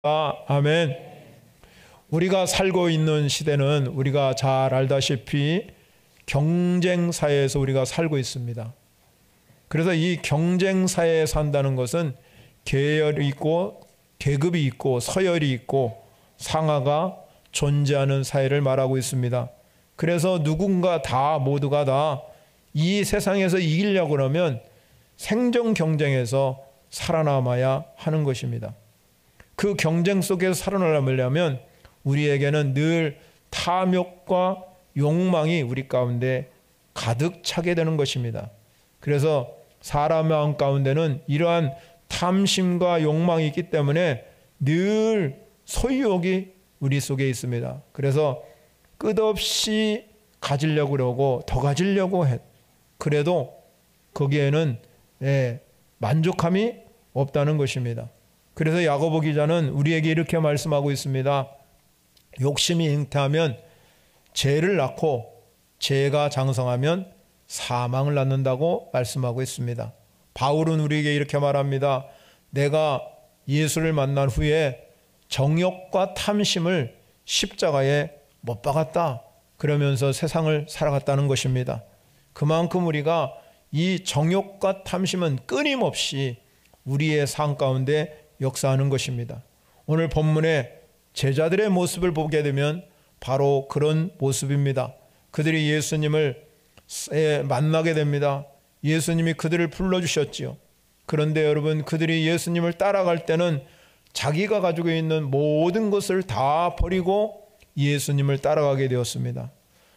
아멘. 우리가 살고 있는 시대는 우리가 잘 알다시피 경쟁 사회에서 우리가 살고 있습니다. 그래서 이 경쟁 사회에 산다는 것은 계열이 있고 계급이 있고 서열이 있고 상하가 존재하는 사회를 말하고 있습니다. 그래서 누군가 다 모두가 다 이 세상에서 이기려고 그러면 생존 경쟁에서 살아남아야 하는 것입니다. 그 경쟁 속에서 살아남으려면 우리에게는 늘 탐욕과 욕망이 우리 가운데 가득 차게 되는 것입니다. 그래서 사람 마음 가운데는 이러한 탐심과 욕망이 있기 때문에 늘 소유욕이 우리 속에 있습니다. 그래서 끝없이 가지려고 그러고 더 가지려고 해. 그래도 거기에는 만족함이 없다는 것입니다. 그래서 야고보 기자는 우리에게 이렇게 말씀하고 있습니다. 욕심이 잉태하면 죄를 낳고 죄가 장성하면 사망을 낳는다고 말씀하고 있습니다. 바울은 우리에게 이렇게 말합니다. 내가 예수를 만난 후에 정욕과 탐심을 십자가에 못 박았다. 그러면서 세상을 살아갔다는 것입니다. 그만큼 우리가 이 정욕과 탐심은 끊임없이 우리의 삶 가운데 역사하는 것입니다. 오늘 본문에 제자들의 모습을 보게 되면 바로 그런 모습입니다. 그들이 예수님을 만나게 됩니다. 예수님이 그들을 불러주셨지요. 그런데 여러분, 그들이 예수님을 따라갈 때는 자기가 가지고 있는 모든 것을 다 버리고 예수님을 따라가게 되었습니다.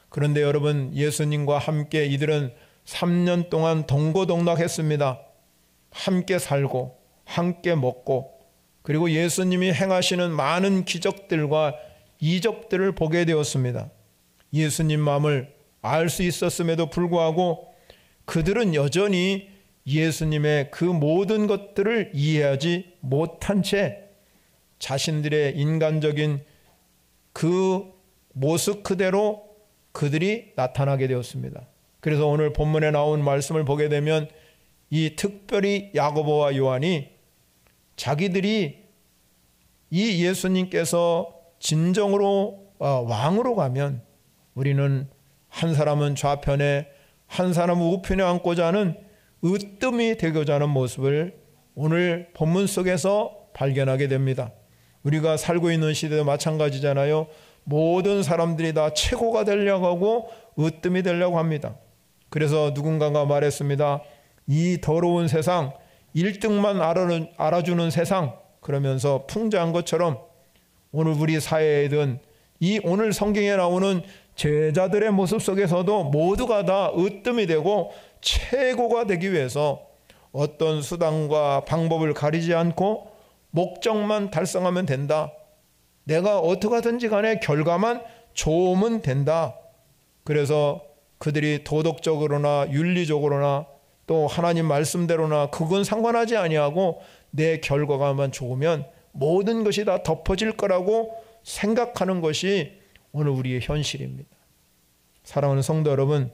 그런데 여러분, 예수님과 함께 이들은 3년 동안 동고동락했습니다. 함께 살고 함께 먹고, 그리고 예수님이 행하시는 많은 기적들과 이적들을 보게 되었습니다. 예수님 마음을 알 수 있었음에도 불구하고 그들은 여전히 예수님의 그 모든 것들을 이해하지 못한 채 자신들의 인간적인 그 모습 그대로 그들이 나타나게 되었습니다. 그래서 오늘 본문에 나온 말씀을 보게 되면 이 특별히 야고보와 요한이 자기들이 이 예수님께서 진정으로 왕으로 가면 우리는 한 사람은 좌편에 한 사람은 우편에 앉고자 하는 으뜸이 되고자 하는 모습을 오늘 본문 속에서 발견하게 됩니다. 우리가 살고 있는 시대도 마찬가지잖아요. 모든 사람들이 다 최고가 되려고 하고 으뜸이 되려고 합니다. 그래서 누군가가 말했습니다. 이 더러운 세상, 1등만 알아주는 세상, 그러면서 풍자한 것처럼 오늘 우리 사회에든 이 오늘 성경에 나오는 제자들의 모습 속에서도 모두가 다 으뜸이 되고 최고가 되기 위해서 어떤 수단과 방법을 가리지 않고 목적만 달성하면 된다. 내가 어떻게 하든지 간에 결과만 좋으면 된다. 그래서 그들이 도덕적으로나 윤리적으로나 또 하나님 말씀대로나 그건 상관하지 아니하고 내 결과가만 좋으면 모든 것이 다 덮어질 거라고 생각하는 것이 오늘 우리의 현실입니다. 사랑하는 성도 여러분,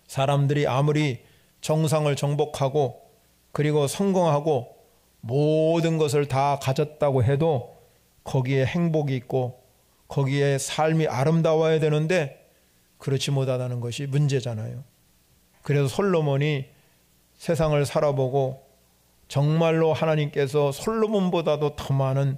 사람들이 아무리 정상을 정복하고 그리고 성공하고 모든 것을 다 가졌다고 해도 거기에 행복이 있고 거기에 삶이 아름다워야 되는데 그렇지 못하다는 것이 문제잖아요. 그래서 솔로몬이 세상을 살아보고 정말로 하나님께서 솔로몬보다도 더 많은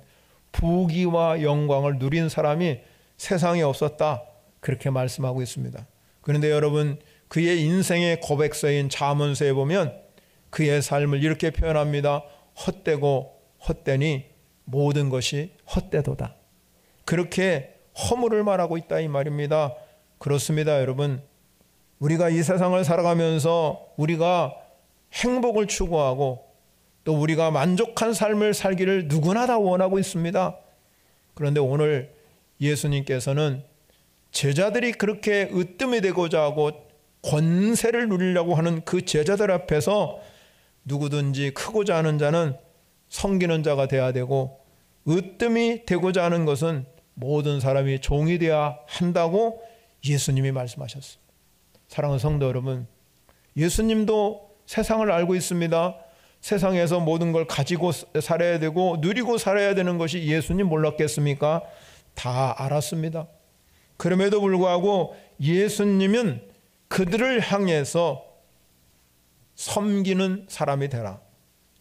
부귀와 영광을 누린 사람이 세상에 없었다, 그렇게 말씀하고 있습니다. 그런데 여러분, 그의 인생의 고백서인 잠언서에 보면 그의 삶을 이렇게 표현합니다. 헛되고 헛되니 모든 것이 헛되도다. 그렇게 허물을 말하고 있다 이 말입니다. 그렇습니다. 여러분, 우리가 이 세상을 살아가면서 우리가 행복을 추구하고 또 우리가 만족한 삶을 살기를 누구나 다 원하고 있습니다. 그런데 오늘 예수님께서는 제자들이 그렇게 으뜸이 되고자 하고 권세를 누리려고 하는 그 제자들 앞에서 누구든지 크고자 하는 자는 섬기는 자가 되어야 되고 으뜸이 되고자 하는 것은 모든 사람이 종이 되어야 한다고 예수님이 말씀하셨습니다. 사랑하는 성도 여러분, 예수님도 세상을 알고 있습니다. 세상에서 모든 걸 가지고 살아야 되고 누리고 살아야 되는 것이 예수님 몰랐겠습니까? 다 알았습니다. 그럼에도 불구하고 예수님은 그들을 향해서 섬기는 사람이 되라.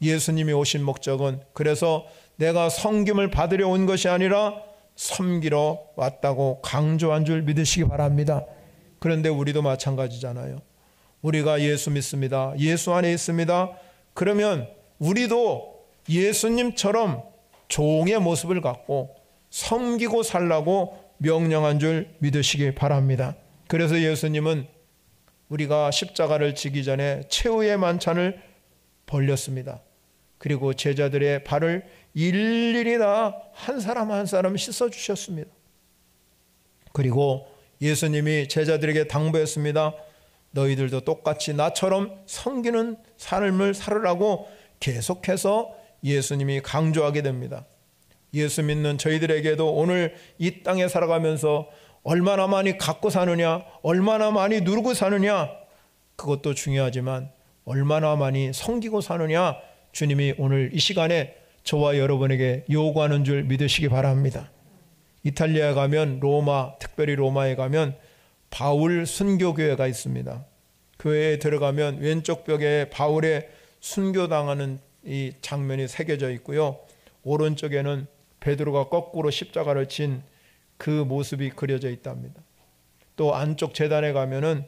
예수님이 오신 목적은 그래서 내가 섬김을 받으려 온 것이 아니라 섬기러 왔다고 강조한 줄 믿으시기 바랍니다. 그런데 우리도 마찬가지잖아요. 우리가 예수 믿습니다. 예수 안에 있습니다. 그러면 우리도 예수님처럼 종의 모습을 갖고 섬기고 살라고 명령한 줄 믿으시기 바랍니다. 그래서 예수님은 우리가 십자가를 지기 전에 최후의 만찬을 벌렸습니다. 그리고 제자들의 발을 일일이 다 한 사람 한 사람 씻어주셨습니다. 그리고 예수님이 제자들에게 당부했습니다. 너희들도 똑같이 나처럼 섬기는 삶을 살으라고 계속해서 예수님이 강조하게 됩니다. 예수 믿는 저희들에게도 오늘 이 땅에 살아가면서 얼마나 많이 갖고 사느냐, 얼마나 많이 누리고 사느냐, 그것도 중요하지만 얼마나 많이 섬기고 사느냐, 주님이 오늘 이 시간에 저와 여러분에게 요구하는 줄 믿으시기 바랍니다. 이탈리아에 가면 특별히 로마에 가면 바울 순교교회가 있습니다. 교회에 들어가면 왼쪽 벽에 바울의 순교당하는 이 장면이 새겨져 있고요. 오른쪽에는 베드로가 거꾸로 십자가를 진 그 모습이 그려져 있답니다. 또 안쪽 제단에 가면은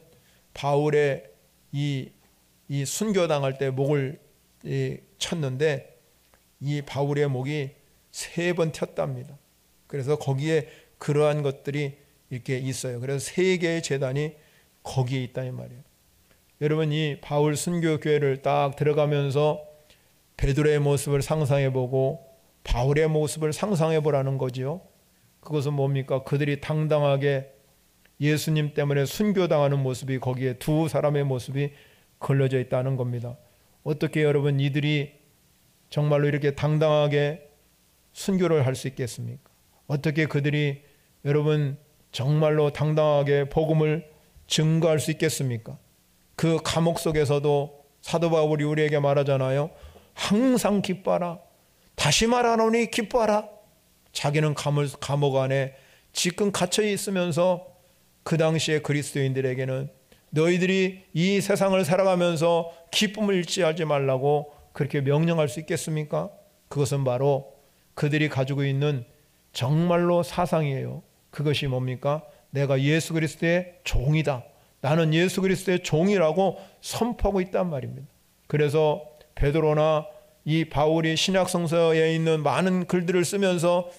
바울의 이 순교당할 때 목을 쳤는데 이 바울의 목이 3번 텄답니다. 그래서 거기에 그러한 것들이 이렇게 있어요. 그래서 3개의 제단이 거기에 있다는 말이에요. 여러분, 이 바울 순교교회를 딱 들어가면서 베드로의 모습을 상상해보고 바울의 모습을 상상해보라는 거지요. 그것은 뭡니까? 그들이 당당하게 예수님 때문에 순교당하는 모습이 거기에 두 사람의 모습이 걸려져 있다는 겁니다. 어떻게 여러분 이들이 정말로 이렇게 당당하게 순교를 할 수 있겠습니까? 어떻게 그들이 여러분 정말로 당당하게 복음을 증거할 수 있겠습니까? 그 감옥 속에서도 사도 바울이 우리에게 말하잖아요. 항상 기뻐하라. 다시 말하노니 기뻐하라. 자기는 감옥 안에 지금 갇혀 있으면서 그 당시에 그리스도인들에게는 너희들이 이 세상을 살아가면서 기쁨을 잃지 말라고 그렇게 명령할 수 있겠습니까? 그것은 바로 그들이 가지고 있는 정말로 사상이에요. 그것이 뭡니까? 내가 예수 그리스도의 종이다. 나는 예수 그리스도의 종이라고 선포하고 있단 말입니다. 그래서 베드로나 이 바울이 신약성서에 있는 많은 글들을 쓰면서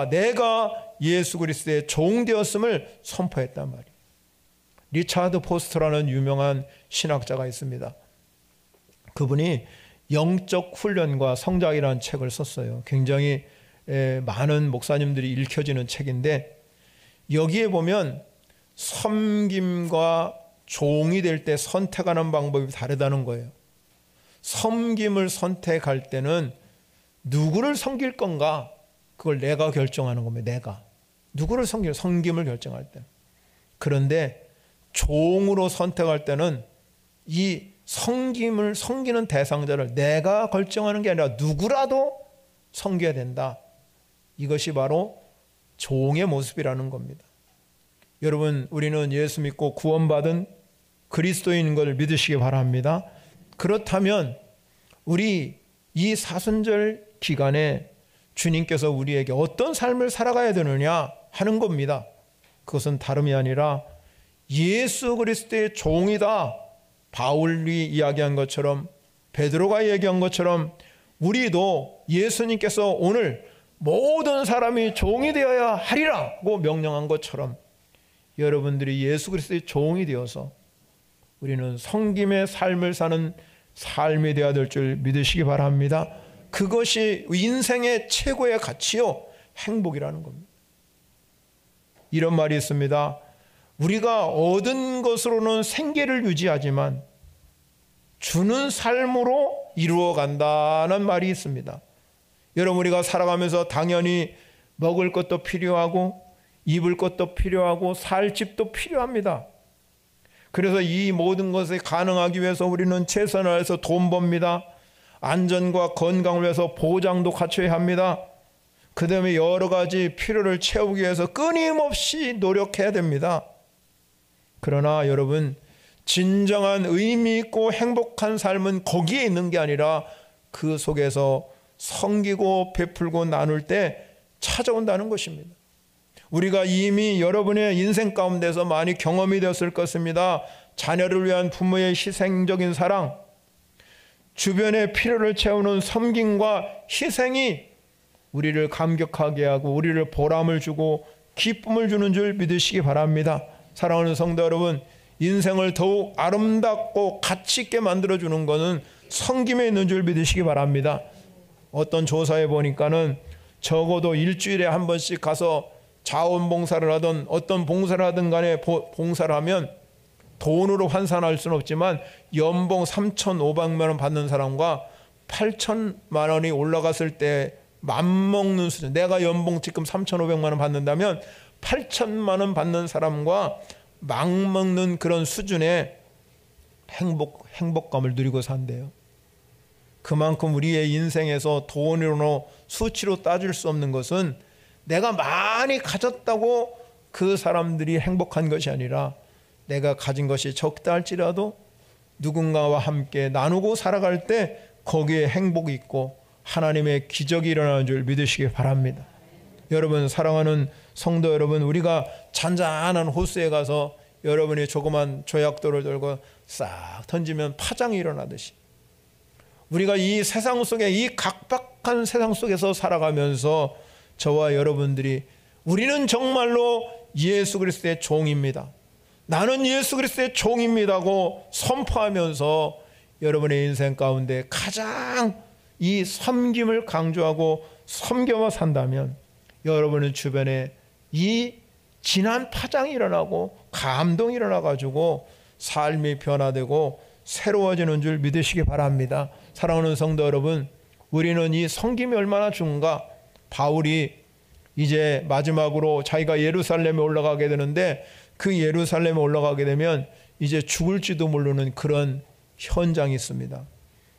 내가 예수 그리스도의 종 되었음을 선포했단 말이에요. 리차드 포스터라는 유명한 신학자가 있습니다. 그분이 영적 훈련과 성장이라는 책을 썼어요. 굉장히 많은 목사님들이 읽혀지는 책인데 여기에 보면 섬김과 종이 될 때 선택하는 방법이 다르다는 거예요. 섬김을 선택할 때는 누구를 섬길 건가? 그걸 내가 결정하는 겁니다. 내가. 누구를 섬김을 결정할 때. 그런데 종으로 선택할 때는 이 섬기는 대상자를 내가 결정하는 게 아니라 누구라도 섬겨야 된다. 이것이 바로 종의 모습이라는 겁니다. 여러분, 우리는 예수 믿고 구원받은 그리스도인인 걸 믿으시기 바랍니다. 그렇다면 우리 이 사순절 기간에 주님께서 우리에게 어떤 삶을 살아가야 되느냐 하는 겁니다. 그것은 다름이 아니라 예수 그리스도의 종이다. 바울이 이야기한 것처럼 베드로가 얘기한 것처럼 우리도 예수님께서 오늘 모든 사람이 종이 되어야 하리라고 명령한 것처럼 여러분들이 예수 그리스도의 종이 되어서 우리는 섬김의 삶을 사는 삶이 되어야 될 줄 믿으시기 바랍니다. 그것이 인생의 최고의 가치요 행복이라는 겁니다. 이런 말이 있습니다. 우리가 얻은 것으로는 생계를 유지하지만 주는 삶으로 이루어간다는 말이 있습니다. 여러분, 우리가 살아가면서 당연히 먹을 것도 필요하고 입을 것도 필요하고 살 집도 필요합니다. 그래서 이 모든 것이 가능하기 위해서 우리는 최선을 다해서 돈 법니다. 안전과 건강을 위해서 보장도 갖춰야 합니다. 그 다음에 여러 가지 필요를 채우기 위해서 끊임없이 노력해야 됩니다. 그러나 여러분, 진정한 의미 있고 행복한 삶은 거기에 있는 게 아니라 그 속에서 섬기고 베풀고 나눌 때 찾아온다는 것입니다. 우리가 이미 여러분의 인생 가운데서 많이 경험이 되었을 것입니다. 자녀를 위한 부모의 희생적인 사랑, 주변의 필요를 채우는 섬김과 희생이 우리를 감격하게 하고 우리를 보람을 주고 기쁨을 주는 줄 믿으시기 바랍니다. 사랑하는 성도 여러분, 인생을 더욱 아름답고 가치 있게 만들어주는 것은 섬김에 있는 줄 믿으시기 바랍니다. 어떤 조사에 보니까는 적어도 일주일에 한 번씩 가서 자원봉사를 하든 어떤 봉사를 하든 간에 봉사를 하면 돈으로 환산할 수는 없지만 연봉 3,500만 원 받는 사람과 8천만 원이 올라갔을 때 맘먹는 수준, 내가 연봉 지금 3,500만 원 받는다면 8천만 원 받는 사람과 맘먹는 그런 수준의 행복감을 누리고 산대요. 그만큼 우리의 인생에서 돈으로 수치로 따질 수 없는 것은 내가 많이 가졌다고 그 사람들이 행복한 것이 아니라 내가 가진 것이 적다 할지라도 누군가와 함께 나누고 살아갈 때 거기에 행복이 있고 하나님의 기적이 일어나는 줄 믿으시기 바랍니다. 여러분, 사랑하는 성도 여러분, 우리가 잔잔한 호수에 가서 여러분이 조그만 조약돌을 들고 싹 던지면 파장이 일어나듯이 우리가 이 세상 속에, 이 각박한 세상 속에서 살아가면서 저와 여러분들이 우리는 정말로 예수 그리스도의 종입니다, 나는 예수 그리스도의 종입니다고 선포하면서 여러분의 인생 가운데 가장 이 섬김을 강조하고 섬겨만 산다면 여러분의 주변에 이 진한 파장이 일어나고 감동이 일어나가지고 삶이 변화되고 새로워지는 줄 믿으시기 바랍니다. 사랑하는 성도 여러분, 우리는 이 섬김이 얼마나 중요한가. 바울이 이제 마지막으로 자기가 예루살렘에 올라가게 되는데 그 예루살렘에 올라가게 되면 이제 죽을지도 모르는 그런 현장이 있습니다.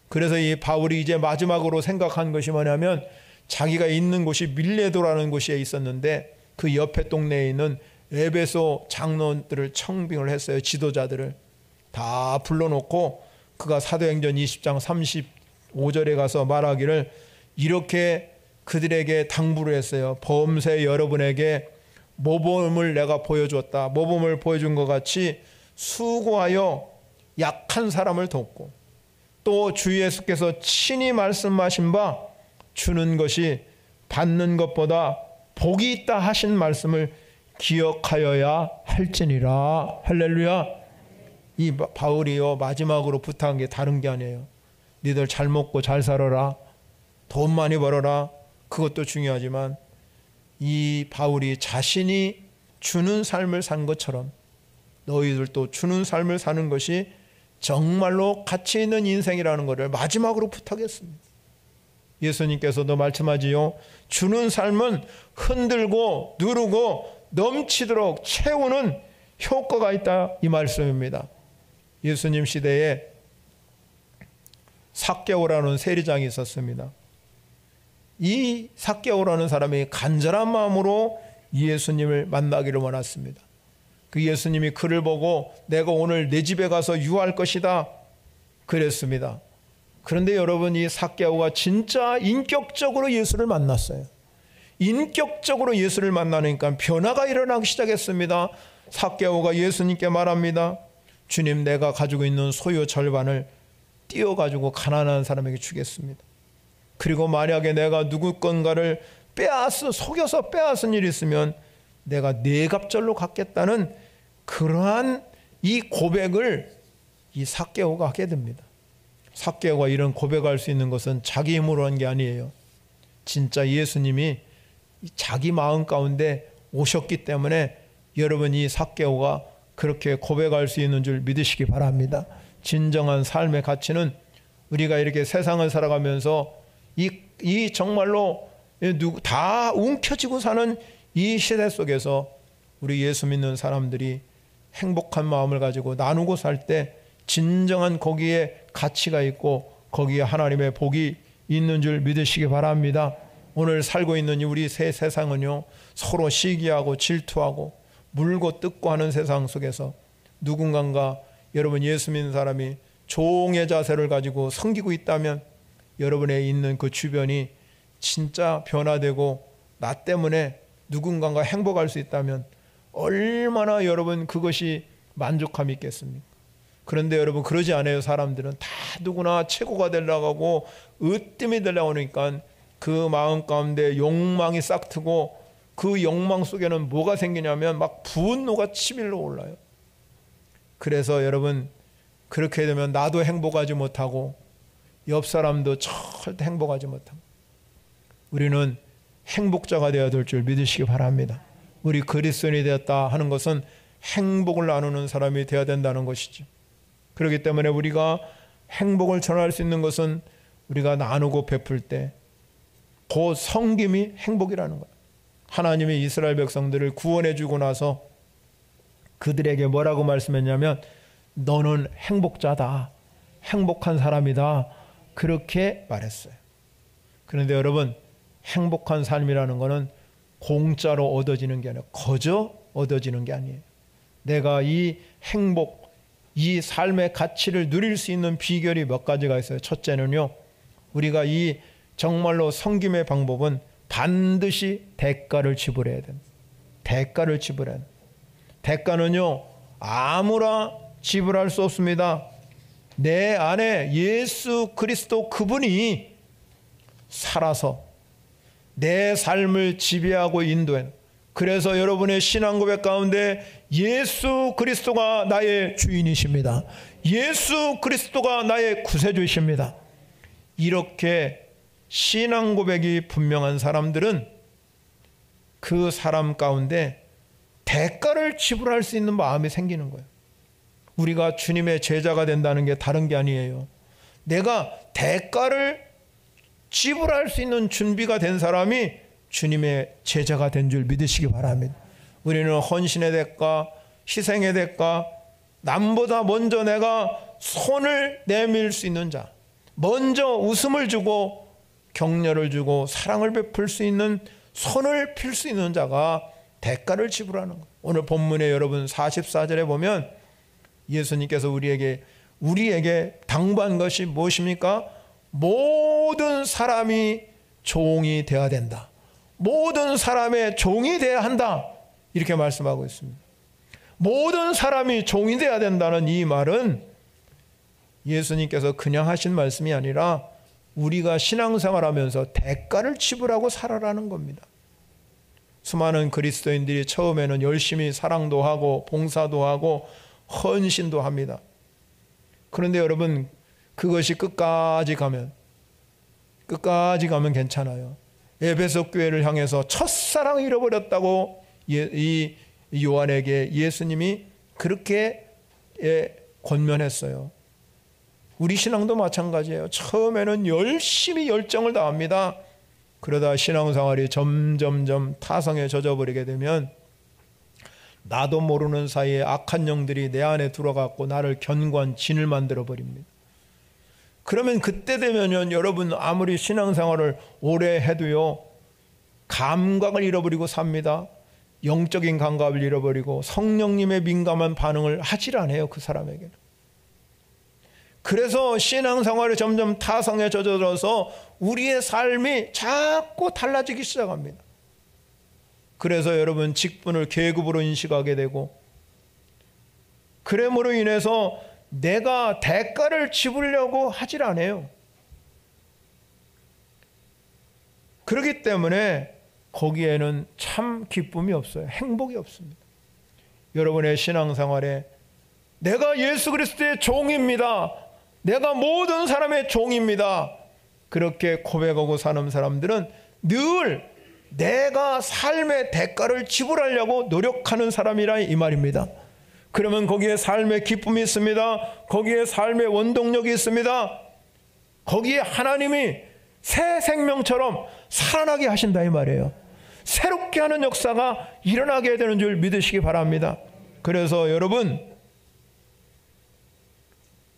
그래서 이 바울이 이제 마지막으로 생각한 것이 뭐냐면 자기가 있는 곳이 밀레도라는 곳에 있었는데 그 옆에 동네에 있는 에베소 장로들을 청빙을 했어요. 지도자들을 다 불러놓고 그가 사도행전 20장 35절에 가서 말하기를 이렇게 그들에게 당부를 했어요. 범세 여러분에게 모범을 내가 보여주었다. 모범을 보여준 것 같이 수고하여 약한 사람을 돕고 또 주 예수께서 친히 말씀하신 바 주는 것이 받는 것보다 복이 있다 하신 말씀을 기억하여야 할지니라. 할렐루야. 이 바울이요 마지막으로 부탁한 게 다른 게 아니에요. 니들 잘 먹고 잘 살아라, 돈 많이 벌어라, 그것도 중요하지만 이 바울이 자신이 주는 삶을 산 것처럼 너희들도 주는 삶을 사는 것이 정말로 가치 있는 인생이라는 것을 마지막으로 부탁했습니다. 예수님께서도 말씀하지요. 주는 삶은 흔들고 누르고 넘치도록 채우는 효과가 있다, 이 말씀입니다. 예수님 시대에 삭개오라는 세리장이 있었습니다. 이 삭개오라는 사람이 간절한 마음으로 예수님을 만나기를 원했습니다. 그 예수님이 그를 보고 내가 오늘 내 집에 가서 유할 것이다 그랬습니다. 그런데 여러분, 이 삭개오가 진짜 인격적으로 예수를 만났어요. 인격적으로 예수를 만나니까 변화가 일어나기 시작했습니다. 삭개오가 예수님께 말합니다. 주님, 내가 가지고 있는 소유 절반을 띄어가지고 가난한 사람에게 주겠습니다. 그리고 만약에 내가 누구 건가를 속여서 빼앗은 일이 있으면 내가 네 갑절로 갚겠다는 그러한 이 고백을 이 삭개오가 하게 됩니다. 삭개오가 이런 고백할 수 있는 것은 자기 힘으로 한 게 아니에요. 진짜 예수님이 자기 마음 가운데 오셨기 때문에 여러분, 이 삭개오가 그렇게 고백할 수 있는 줄 믿으시기 바랍니다. 진정한 삶의 가치는 우리가 이렇게 세상을 살아가면서 이 정말로 다 움켜쥐고 사는 이 시대 속에서 우리 예수 믿는 사람들이 행복한 마음을 가지고 나누고 살 때 진정한 거기에 가치가 있고 거기에 하나님의 복이 있는 줄 믿으시기 바랍니다. 오늘 살고 있는 우리 새 세상은요, 서로 시기하고 질투하고 물고 뜯고 하는 세상 속에서 누군가 여러분 예수 믿는 사람이 종의 자세를 가지고 섬기고 있다면 여러분의 있는 그 주변이 진짜 변화되고 나 때문에 누군가가 행복할 수 있다면 얼마나 여러분 그것이 만족감이 있겠습니까? 그런데 여러분 그러지 않아요. 사람들은 다 누구나 최고가 되려고 하고 으뜸이 되려고 하니까 그 마음 가운데 욕망이 싹트고 그 욕망 속에는 뭐가 생기냐면 막 분노가 치밀러 올라요. 그래서 여러분 그렇게 되면 나도 행복하지 못하고 옆 사람도 절대 행복하지 못하고 우리는 행복자가 되어야 될 줄 믿으시기 바랍니다. 우리 그리스도인이 되었다 하는 것은 행복을 나누는 사람이 되어야 된다는 것이죠. 그렇기 때문에 우리가 행복을 전할 수 있는 것은 우리가 나누고 베풀 때 그 섬김이 행복이라는 거예요. 하나님이 이스라엘 백성들을 구원해 주고 나서 그들에게 뭐라고 말씀했냐면 너는 행복자다, 행복한 사람이다, 그렇게 말했어요. 그런데 여러분 행복한 삶이라는 것은 공짜로 얻어지는 게 아니라 거저 얻어지는 게 아니에요. 내가 이 행복, 이 삶의 가치를 누릴 수 있는 비결이 몇 가지가 있어요. 첫째는요, 우리가 이 정말로 섬김의 방법은 반드시 대가를 지불해야 됩니다. 대가를 지불해야 됩니다. 대가는요 아무나 지불할 수 없습니다. 내 안에 예수 그리스도 그분이 살아서 내 삶을 지배하고 인도해. 그래서 여러분의 신앙 고백 가운데 예수 그리스도가 나의 주인이십니다. 예수 그리스도가 나의 구세주이십니다. 이렇게 신앙 고백이 분명한 사람들은 그 사람 가운데 대가를 지불할 수 있는 마음이 생기는 거예요. 우리가 주님의 제자가 된다는 게 다른 게 아니에요. 내가 대가를 지불할 수 있는 준비가 된 사람이 주님의 제자가 된 줄 믿으시기 바랍니다. 우리는 헌신의 대가, 희생의 대가, 남보다 먼저 내가 손을 내밀 수 있는 자, 먼저 웃음을 주고 격려를 주고 사랑을 베풀 수 있는 손을 필 수 있는 자가 대가를 지불하는 거예요. 오늘 본문에 여러분 44절에 보면 예수님께서 우리에게 당부한 것이 무엇입니까? 모든 사람이 종이 되어야 된다. 모든 사람의 종이 되어야 한다. 이렇게 말씀하고 있습니다. 모든 사람이 종이 되어야 된다는 이 말은 예수님께서 그냥 하신 말씀이 아니라 우리가 신앙생활하면서 대가를 지불하고 살아라는 겁니다. 수많은 그리스도인들이 처음에는 열심히 사랑도 하고 봉사도 하고 헌신도 합니다. 그런데 여러분 그것이 끝까지 가면 괜찮아요. 에베소 교회를 향해서 첫사랑을 잃어버렸다고 이 요한에게 예수님이 그렇게 권면했어요. 우리 신앙도 마찬가지예요. 처음에는 열심히 열정을 다합니다. 그러다 신앙생활이 점점점 타성에 젖어버리게 되면 나도 모르는 사이에 악한 영들이 내 안에 들어갔고 나를 견고한 진을 만들어버립니다. 그러면 그때 되면요, 여러분 아무리 신앙생활을 오래 해도요, 감각을 잃어버리고 삽니다. 영적인 감각을 잃어버리고 성령님의 민감한 반응을 하질 않아요, 그 사람에게는. 그래서 신앙생활이 점점 타성에 젖어들어서 우리의 삶이 자꾸 달라지기 시작합니다. 그래서 여러분 직분을 계급으로 인식하게 되고, 그러므로 인해서 내가 대가를 지불려고 하질 않아요. 그렇기 때문에 거기에는 참 기쁨이 없어요. 행복이 없습니다. 여러분의 신앙생활에 내가 예수 그리스도의 종입니다. 내가 모든 사람의 종입니다. 그렇게 고백하고 사는 사람들은 늘 내가 삶의 대가를 지불하려고 노력하는 사람이라 이 말입니다. 그러면 거기에 삶의 기쁨이 있습니다. 거기에 삶의 원동력이 있습니다. 거기에 하나님이 새 생명처럼 살아나게 하신다 이 말이에요. 새롭게 하는 역사가 일어나게 되는 줄 믿으시기 바랍니다. 그래서 여러분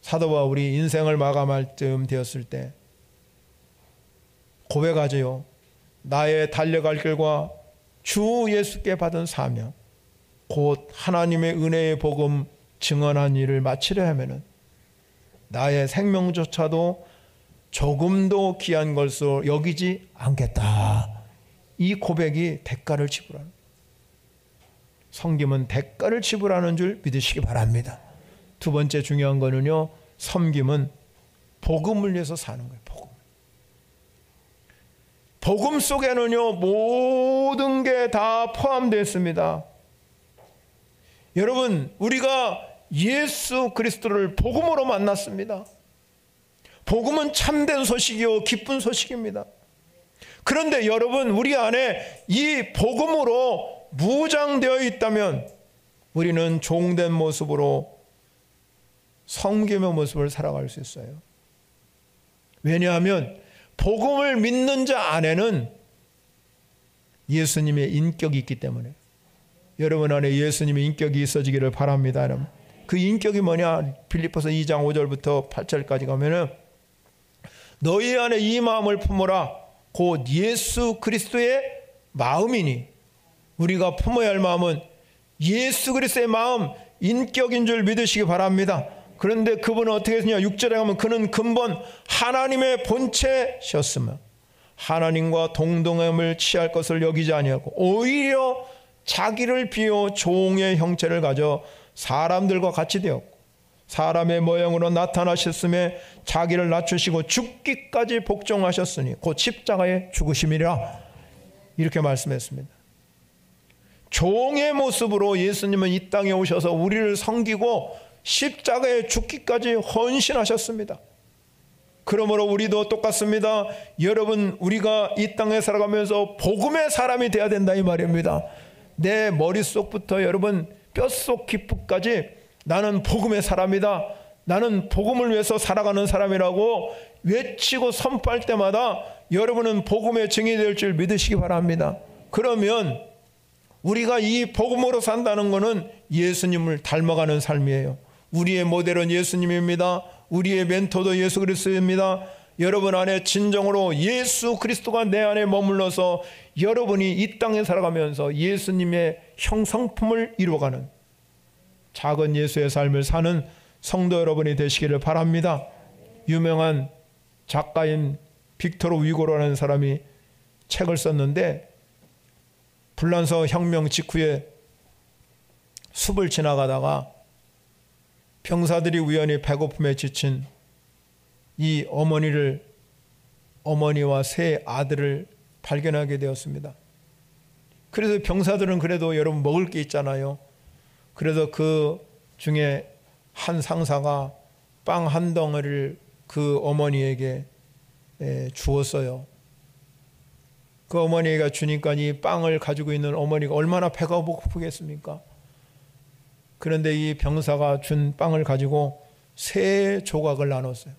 사도 바울이 인생을 마감할 쯤 되었을 때 고백하지요. 나의 달려갈 길과 주 예수께 받은 사명, 곧 하나님의 은혜의 복음 증언한 일을 마치려 하면은 나의 생명조차도 조금도 귀한 것으로 여기지 않겠다. 이 고백이 대가를 지불하는, 섬김은 대가를 지불하는 줄 믿으시기 바랍니다. 두 번째 중요한 거는요, 섬김은 복음을 위해서 사는 거예요. 복음 속에는요, 모든 게 다 포함되어 있습니다. 여러분, 우리가 예수 그리스도를 복음으로 만났습니다. 복음은 참된 소식이요 기쁜 소식입니다. 그런데 여러분, 우리 안에 이 복음으로 무장되어 있다면 우리는 종된 모습으로 섬김의 모습을 살아갈 수 있어요. 왜냐하면 복음을 믿는 자 안에는 예수님의 인격이 있기 때문에, 여러분 안에 예수님의 인격이 있어지기를 바랍니다. 여러분. 그 인격이 뭐냐? 빌립보서 2장 5절부터 8절까지 가면은 너희 안에 이 마음을 품어라. 곧 예수 그리스도의 마음이니, 우리가 품어야 할 마음은 예수 그리스도의 마음, 인격인 줄 믿으시기 바랍니다. 그런데 그분은 어떻게 했느냐? 6절에 가면 그는 근본 하나님의 본체셨으며 하나님과 동등함을 취할 것을 여기지 아니하고 오히려 자기를 비워 종의 형체를 가져 사람들과 같이 되었고 사람의 모양으로 나타나셨음에 자기를 낮추시고 죽기까지 복종하셨으니 곧 십자가에 죽으심이라, 이렇게 말씀했습니다. 종의 모습으로 예수님은 이 땅에 오셔서 우리를 섬기고 십자가에 죽기까지 헌신하셨습니다. 그러므로 우리도 똑같습니다. 여러분, 우리가 이 땅에 살아가면서 복음의 사람이 되어야 된다 이 말입니다. 내 머릿속부터 여러분 뼛속 깊이까지 나는 복음의 사람이다, 나는 복음을 위해서 살아가는 사람이라고 외치고 선포할 때마다 여러분은 복음의 증인이 될 줄 믿으시기 바랍니다. 그러면 우리가 이 복음으로 산다는 것은 예수님을 닮아가는 삶이에요. 우리의 모델은 예수님입니다. 우리의 멘토도 예수 그리스도입니다. 여러분 안에 진정으로 예수 그리스도가 내 안에 머물러서 여러분이 이 땅에 살아가면서 예수님의 형상품을 이루어가는 작은 예수의 삶을 사는 성도 여러분이 되시기를 바랍니다. 유명한 작가인 빅토르 위고라는 사람이 책을 썼는데, 불란서 혁명 직후에 숲을 지나가다가 병사들이 우연히 배고픔에 지친 이 어머니와 세 아들을 발견하게 되었습니다. 그래서 병사들은 그래도 여러분 먹을 게 있잖아요. 그래서 그 중에 한 상사가 빵 한 덩어리를 그 어머니에게 주었어요. 그 어머니가 주니까 이 빵을 가지고 있는 어머니가 얼마나 배가 고프겠습니까? 그런데 이 병사가 준 빵을 가지고 3조각을 나눴어요.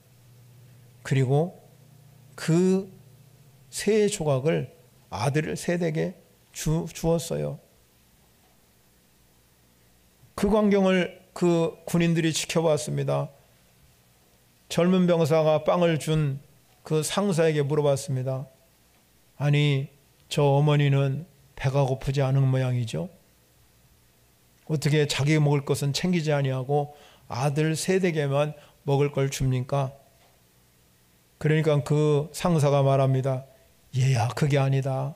그리고 그 3조각을 아들 셋에게 주었어요. 그 광경을 그 군인들이 지켜봤습니다. 젊은 병사가 빵을 준 그 상사에게 물어봤습니다. 아니, 저 어머니는 배가 고프지 않은 모양이죠? 어떻게 자기 먹을 것은 챙기지 아니하고 아들 셋에게만 먹을 걸 줍니까? 그러니까 그 상사가 말합니다. 얘야, 그게 아니다.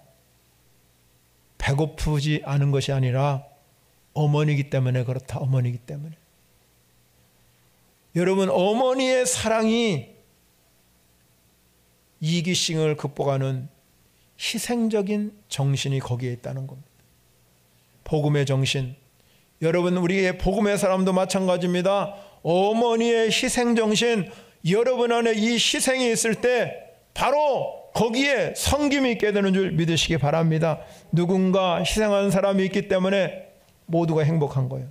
배고프지 않은 것이 아니라 어머니이기 때문에 그렇다. 어머니이기 때문에. 여러분, 어머니의 사랑이 이기심을 극복하는 희생적인 정신이 거기에 있다는 겁니다. 복음의 정신. 여러분, 우리의 복음의 사람도 마찬가지입니다. 어머니의 희생 정신, 여러분 안에 이 희생이 있을 때 바로 거기에 섬김이 있게 되는 줄 믿으시기 바랍니다. 누군가 희생한 사람이 있기 때문에 모두가 행복한 거예요.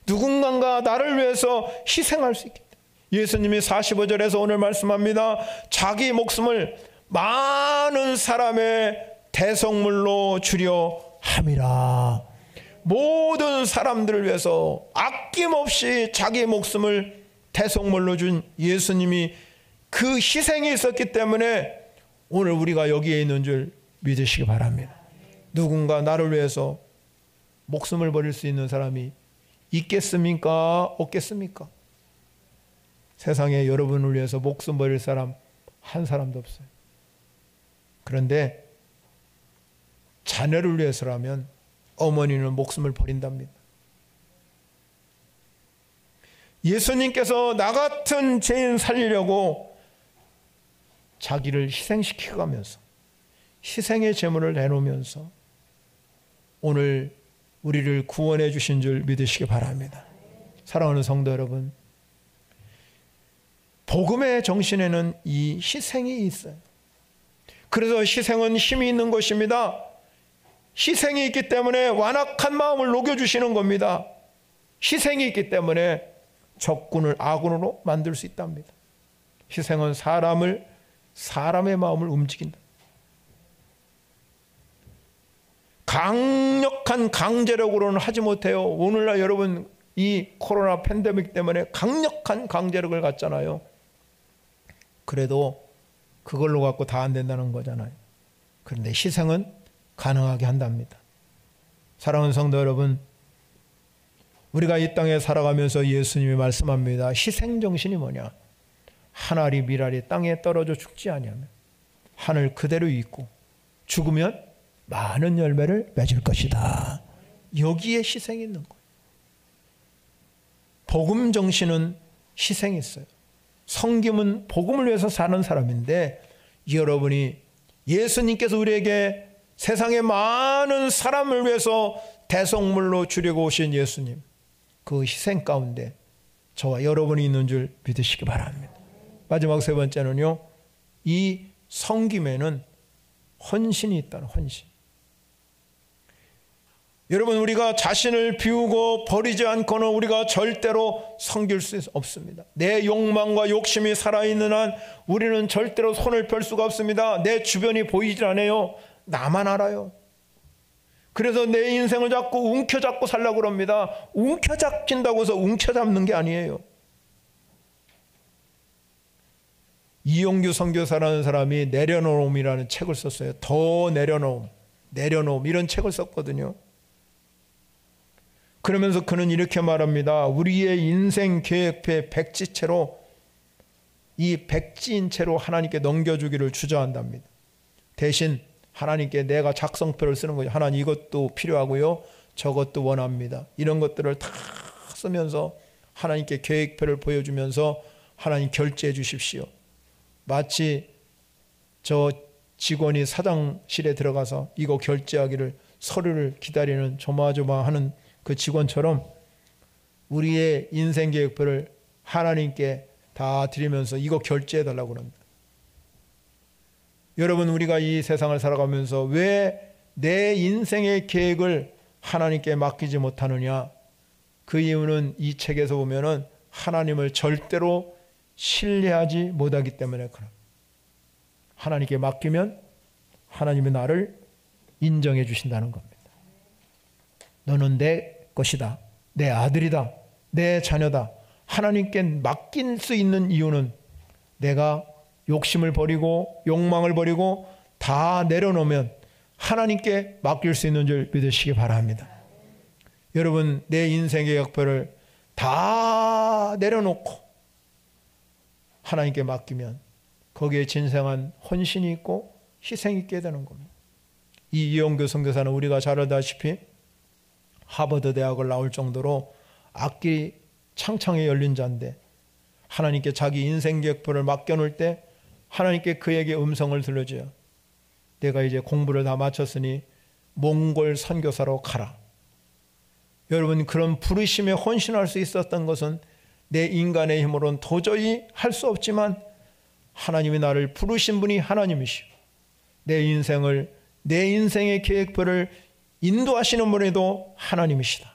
누군가가 나를 위해서 희생할 수 있기 때문에. 예수님이 45절에서 오늘 말씀합니다. 자기 목숨을 많은 사람의 대속물로 주려 함이라. 모든 사람들을 위해서 아낌없이 자기 목숨을 대속물로 준 예수님이 그 희생이 있었기 때문에 오늘 우리가 여기에 있는 줄 믿으시기 바랍니다. 누군가 나를 위해서 목숨을 버릴 수 있는 사람이 있겠습니까? 없겠습니까? 세상에 여러분을 위해서 목숨 버릴 사람 한 사람도 없어요. 그런데 자녀를 위해서라면 어머니는 목숨을 버린답니다. 예수님께서 나 같은 죄인 살리려고 자기를 희생시켜가면서 희생의 제물을 내놓으면서 오늘 우리를 구원해 주신 줄 믿으시기 바랍니다. 사랑하는 성도 여러분, 복음의 정신에는 이 희생이 있어요. 그래서 희생은 힘이 있는 것입니다. 희생이 있기 때문에 완악한 마음을 녹여주시는 겁니다. 희생이 있기 때문에 적군을 아군으로 만들 수 있답니다. 희생은 사람의 마음을 움직인다. 강력한 강제력으로는 하지 못해요. 오늘날 여러분 이 코로나 팬데믹 때문에 강력한 강제력을 갖잖아요. 그래도 그걸로 갖고 다 안 된다는 거잖아요. 그런데 희생은 가능하게 한답니다. 사랑하는 성도 여러분, 우리가 이 땅에 살아가면서 예수님이 말씀합니다. 희생정신이 뭐냐? 한 알이 밀알이 땅에 떨어져 죽지 아니하면 하늘 그대로 있고 죽으면 많은 열매를 맺을 것이다. 여기에 희생이 있는 거예요. 복음 정신은 희생이 있어요. 성김은 복음을 위해서 사는 사람인데, 여러분이 예수님께서 우리에게 세상의 많은 사람을 위해서 대속물로 주려고 오신 예수님, 그 희생 가운데 저와 여러분이 있는 줄 믿으시기 바랍니다. 마지막 세 번째는요, 이 성김에는 헌신이 있다는 헌신. 여러분, 우리가 자신을 비우고 버리지 않고는 우리가 절대로 섬길 수 없습니다. 내 욕망과 욕심이 살아있는 한 우리는 절대로 손을 펼 수가 없습니다. 내 주변이 보이질 않아요. 나만 알아요. 그래서 내 인생을 자꾸 움켜잡고 살려고 합니다. 움켜잡힌다고 해서 움켜잡는 게 아니에요. 이용규 선교사라는 사람이 내려놓음이라는 책을 썼어요. 더 내려놓음, 이런 책을 썼거든요. 그러면서 그는 이렇게 말합니다. 우리의 인생 계획표의 백지채로, 이 백지인 채로 하나님께 넘겨주기를 주저한답니다. 대신 하나님께 내가 작성표를 쓰는 거죠. 하나님 이것도 필요하고요, 저것도 원합니다. 이런 것들을 다 쓰면서 하나님께 계획표를 보여주면서 하나님 결제해 주십시오. 마치 저 직원이 사장실에 들어가서 이거 결제하기를 서류를 기다리는 조마조마하는 그 직원처럼 우리의 인생 계획표를 하나님께 다 드리면서 이거 결제해 달라고 합니다. 여러분, 우리가 이 세상을 살아가면서 왜 내 인생의 계획을 하나님께 맡기지 못하느냐? 그 이유는 이 책에서 보면은 하나님을 절대로 신뢰하지 못하기 때문에 그런. 하나님께 맡기면 하나님이 나를 인정해 주신다는 겁니다. 너는 내 것이다, 내 아들이다, 내 자녀다. 하나님께 맡길 수 있는 이유는 내가 욕심을 버리고 욕망을 버리고 다 내려놓으면 하나님께 맡길 수 있는 줄 믿으시기 바랍니다. 여러분, 내 인생의 역표를 다 내려놓고 하나님께 맡기면 거기에 진정한 헌신이 있고 희생이 있게 되는 겁니다. 이 이용규 선교사는 우리가 잘 알다시피 하버드 대학을 나올 정도로 악기 창창에 열린 자인데, 하나님께 자기 인생 계획표를 맡겨놓을 때 하나님께 그에게 음성을 들려줘요. 내가 이제 공부를 다 마쳤으니 몽골 선교사로 가라. 여러분, 그런 부르심에 헌신할 수 있었던 것은 내 인간의 힘으로는 도저히 할 수 없지만 하나님이 나를 부르신 분이 하나님이시고 내 인생의 계획표를 인도하시는 분에도 하나님이시다.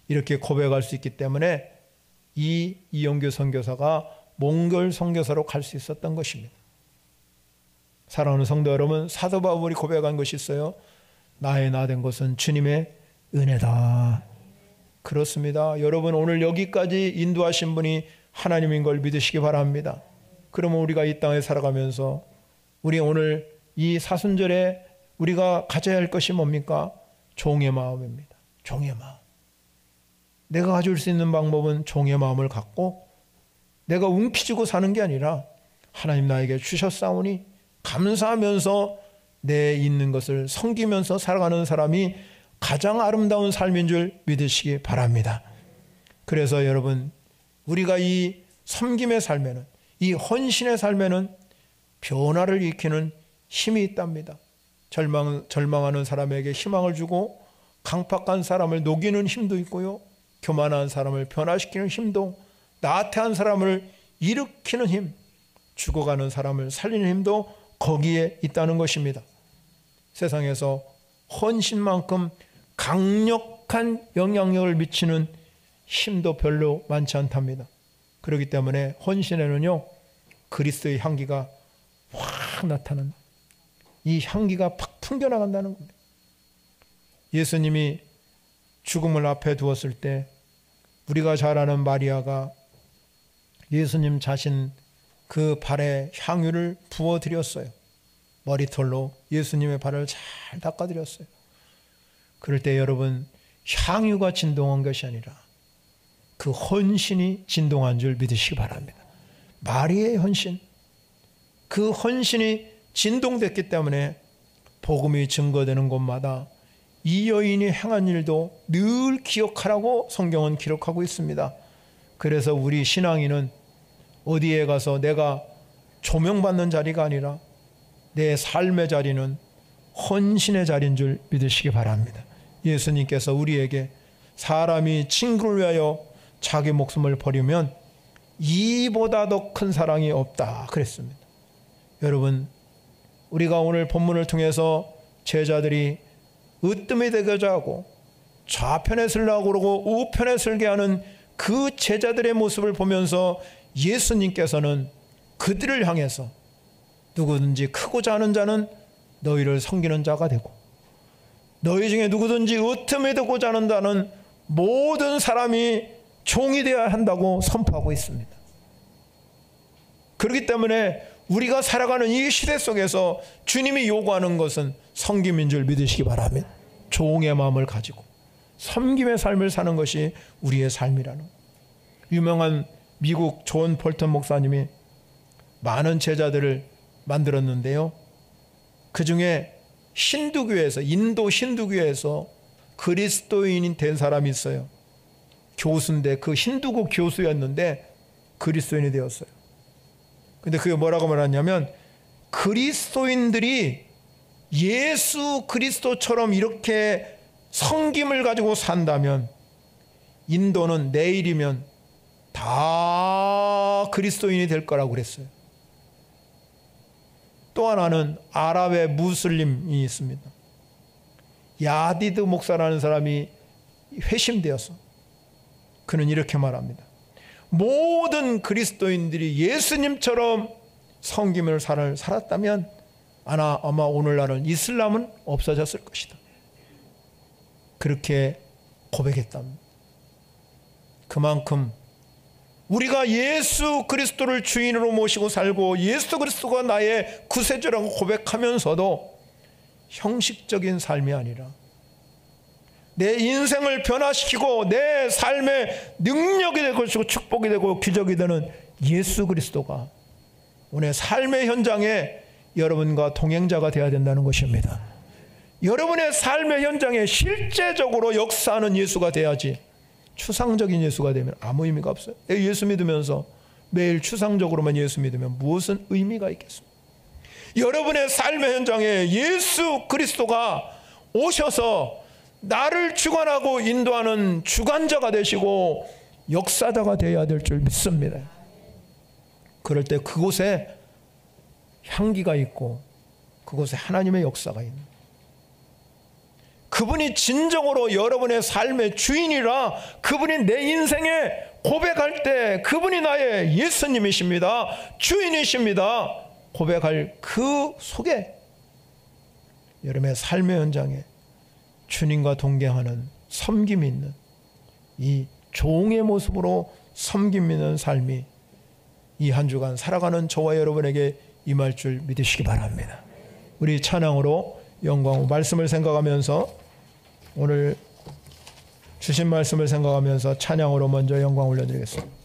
이렇게 고백할 수 있기 때문에 이 이용규 선교사가 몽골 선교사로 갈 수 있었던 것입니다. 사랑하는 성도 여러분, 사도 바울이 고백한 것이 있어요. 나의 나 된 것은 주님의 은혜다. 그렇습니다. 여러분, 오늘 여기까지 인도하신 분이 하나님인 걸 믿으시기 바랍니다. 그러면 우리가 이 땅에 살아가면서 우리 오늘 이 사순절에 우리가 가져야 할 것이 뭡니까? 종의 마음입니다. 종의 마음. 내가 가질 수 있는 방법은 종의 마음을 갖고 내가 움켜쥐고 사는 게 아니라 하나님 나에게 주셨사오니 감사하면서 내 있는 것을 섬기면서 살아가는 사람이 가장 아름다운 삶인 줄 믿으시기 바랍니다. 그래서 여러분, 우리가 이 섬김의 삶에는, 이 헌신의 삶에는 변화를 일으키는 힘이 있답니다. 절망하는 사람에게 희망을 주고 강팍한 사람을 녹이는 힘도 있고요, 교만한 사람을 변화시키는 힘도, 나태한 사람을 일으키는 힘, 죽어가는 사람을 살리는 힘도 거기에 있다는 것입니다. 세상에서 헌신만큼 강력한 영향력을 미치는 힘도 별로 많지 않답니다. 그렇기 때문에 헌신에는요, 그리스도의 향기가 확 나타나는, 이 향기가 팍 풍겨나간다는 겁니다. 예수님이 죽음을 앞에 두었을 때 우리가 잘 아는 마리아가 예수님 자신 그 발에 향유를 부어드렸어요. 머리털로 예수님의 발을 잘 닦아드렸어요. 그럴 때 여러분, 향유가 진동한 것이 아니라 그 헌신이 진동한 줄 믿으시기 바랍니다. 마리아의 헌신, 그 헌신이 진동됐기 때문에 복음이 증거되는 곳마다 이 여인이 행한 일도 늘 기억하라고 성경은 기록하고 있습니다. 그래서 우리 신앙인은 어디에 가서 내가 조명받는 자리가 아니라 내 삶의 자리는 헌신의 자리인 줄 믿으시기 바랍니다. 예수님께서 우리에게 사람이 친구를 위하여 자기 목숨을 버리면 이보다 더 큰 사랑이 없다 그랬습니다. 여러분, 우리가 오늘 본문을 통해서 제자들이 으뜸이 되고자 하고 좌편에 서려고 그러고 우편에 설게 하는 그 제자들의 모습을 보면서 예수님께서는 그들을 향해서 누구든지 크고자 하는 자는 너희를 섬기는 자가 되고 너희 중에 누구든지 으뜸이 되고자 하는 자는 모든 사람이 종이 되어야 한다고 선포하고 있습니다. 그렇기 때문에 우리가 살아가는 이 시대 속에서 주님이 요구하는 것은 섬김인 줄 믿으시기 바랍니다. 종의 마음을 가지고 섬김의 삶을 사는 것이 우리의 삶이라는 거예요. 유명한 미국 존 폴턴 목사님이 많은 제자들을 만들었는데요, 그 중에 힌두교에서, 인도 힌두교에서 그리스도인이 된 사람이 있어요. 교수인데, 그 힌두교 교수였는데 그리스도인이 되었어요. 근데 그게 뭐라고 말하냐면, 그리스도인들이 예수 그리스도처럼 이렇게 섬김을 가지고 산다면 인도는 내일이면 다 그리스도인이 될 거라고 그랬어요. 또 하나는 아랍의 무슬림이 있습니다. 야디드 목사라는 사람이 회심되었어. 그는 이렇게 말합니다. 모든 그리스도인들이 예수님처럼 섬김을 살았다면 아마 오늘날은 이슬람은 없어졌을 것이다. 그렇게 고백했답니다. 그만큼 우리가 예수 그리스도를 주인으로 모시고 살고 예수 그리스도가 나의 구세주라고 고백하면서도 형식적인 삶이 아니라 내 인생을 변화시키고 내 삶의 능력이 되고 축복이 되고 기적이 되는 예수 그리스도가 오늘 삶의 현장에 여러분과 동행자가 되어야 된다는 것입니다. 여러분의 삶의 현장에 실제적으로 역사하는 예수가 돼야지, 추상적인 예수가 되면 아무 의미가 없어요. 예수 믿으면서 매일 추상적으로만 예수 믿으면 무슨 의미가 있겠습니까? 여러분의 삶의 현장에 예수 그리스도가 오셔서 나를 주관하고 인도하는 주관자가 되시고 역사자가 되어야 될 줄 믿습니다. 그럴 때 그곳에 향기가 있고 그곳에 하나님의 역사가 있는, 그분이 진정으로 여러분의 삶의 주인이라 그분이 내 인생에 고백할 때 그분이 나의 예수님이십니다, 주인이십니다 고백할 그 속에 여러분의 삶의 현장에 주님과 동행하는 섬김이 있는 이 종의 모습으로 섬김있는 삶이 이 한 주간 살아가는 저와 여러분에게 임할 줄 믿으시기 바랍니다. 우리 찬양으로 영광, 말씀을 생각하면서, 오늘 주신 말씀을 생각하면서 찬양으로 먼저 영광 올려드리겠습니다.